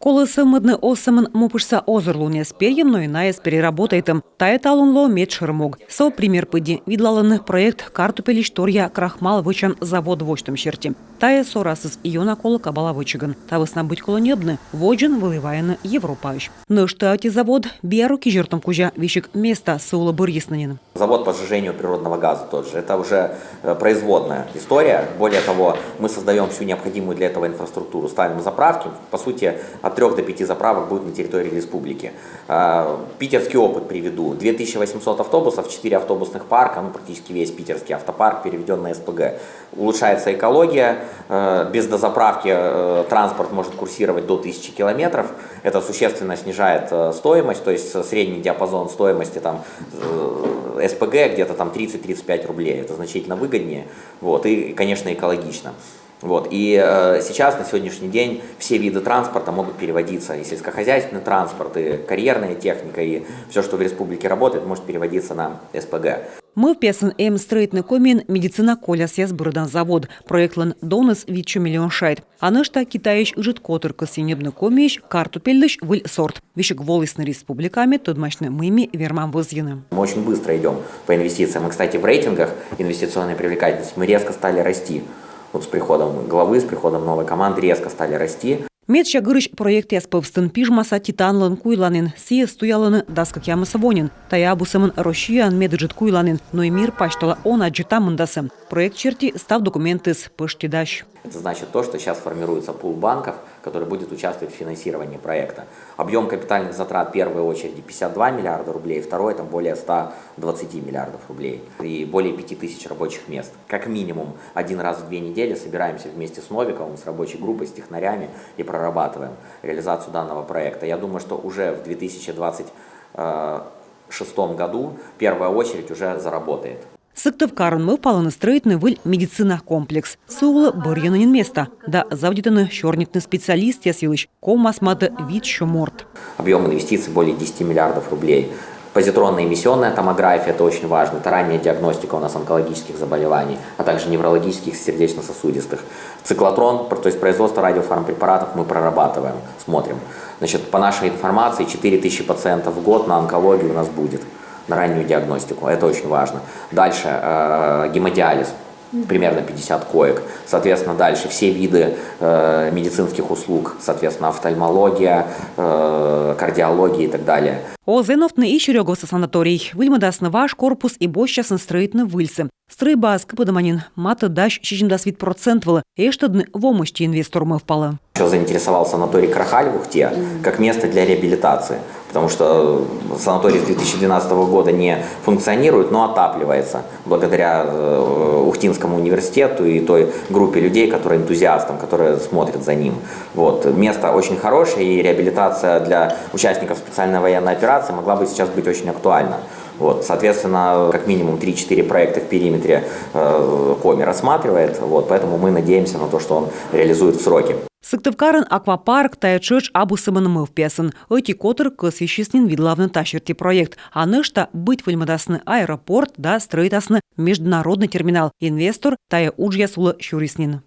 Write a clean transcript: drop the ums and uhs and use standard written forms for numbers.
Колысы мыдны осымын мупышса озырлуне спеем, но иная переработаетым. Тая талунло мед шермог. Со пример пыди. Видлаланных проект картупель история крахмал вычан завод вочтым черти. Тая сорасыз иона кола кабала вычыган. Тавысна быть колонебны, воджен выливаяны Европающ. Но что эти завод биару кижертом кужа вишек места саула бырьеснанин. Завод по сжижению природного газа тот же. Это уже производная история. Более того, мы создаем всю необходимую для этого инфраструктуру. Ставим заправки. По сути, от 3 до 5 заправок будет на территории республики. Питерский опыт приведу. 2800 автобусов, 4 автобусных парка, практически весь питерский автопарк переведен на СПГ. Улучшается экология. Без дозаправки транспорт может курсировать до 1000 километров. Это существенно снижает стоимость, то есть средний диапазон стоимости СПГ где-то 30-35 рублей. Это значительно выгоднее, и, конечно, экологично. И сейчас, на сегодняшний день, все виды транспорта могут переводиться, и сельскохозяйственный транспорт, и карьерная техника, и все, что в республике работает, может переводиться на СПГ. Мы в песен строительный комин медицина коля съез бұрыдан завод. Проектлан доныс витчу миллион шайт. А нышта китаиш ыжит котыркы синебны комиш картупельдыш выль сорт. Вишек волысны республиками тодмачны мыми вермам вызьены. Мы очень быстро идем по инвестициям. И, кстати, в рейтингах инвестиционной привлекательности мы резко стали расти. С приходом главы, с приходом новой команды резко стали расти. Медча гырыш проект яспывстын пижмаса титанлын куйланын, сие стуялыны даскак ямыса вонин. Тая абусымын Россиян медыджит куйланын, но и мир паштала он аджита мындасы. Проект черти став документы с пыштидащ. Это значит то, что сейчас формируется пул банков, который будет участвовать в финансировании проекта. Объем капитальных затрат в первой очереди 52 миллиарда рублей, второй более 120 миллиардов рублей и более 5000 рабочих мест. Как минимум один раз в 2 недели собираемся вместе с Новиковым, с рабочей группой, с технарями и прорабатываем реализацию данного проекта. Я думаю, что уже в 2026 году первая очередь уже заработает. Сыктыв карынмы паланы строительный выль медицина комплекс. Суулы бұрьянынын места. Да завдитаны шорнитный специалист ясилыш. Комасмады вид шуморт. Объем инвестиций более 10 миллиардов рублей. Позитронная эмиссионная томография, это очень важно. Это ранняя диагностика у нас онкологических заболеваний, а также неврологических, сердечно-сосудистых. Циклотрон, то есть производство радиофармпрепаратов мы прорабатываем, смотрим. По нашей информации 4000 пациентов в год на онкологию у нас будет. На раннюю диагностику. Это очень важно. Дальше гемодиализ. Примерно 50 коек. Соответственно, дальше все виды медицинских услуг. Соответственно, офтальмология, кардиология и так далее. О зеновтны и шерёговса санаторий. Выльмадасны ваш корпус и бощасын строительны выльсы. Стройба скыпадаманин. Маты дащ 60% вылы. Эштадны вомощи инвестормы впалы. Еще заинтересовал санаторий Крахаль в Ухте как место для реабилитации. Потому что санаторий с 2012 года не функционирует, но отапливается благодаря Ухтинскому университету и той группе людей, которые энтузиастам, которые смотрят за ним. Место очень хорошее, и реабилитация для участников специальной военной операции могла бы сейчас быть очень актуальна. Соответственно, как минимум 3-4 проекта в периметре Коми рассматривает, поэтому мы надеемся на то, что он реализует в сроки. Сыктывкарын аквапарк таячыч абусымын мыв песен. Эти котыр кысвещеснен видлавны тащерти проект. А нышта быть выльмадасны аэропорт да строитасны международный терминал. Инвестор тая уджья сулы щуриснин.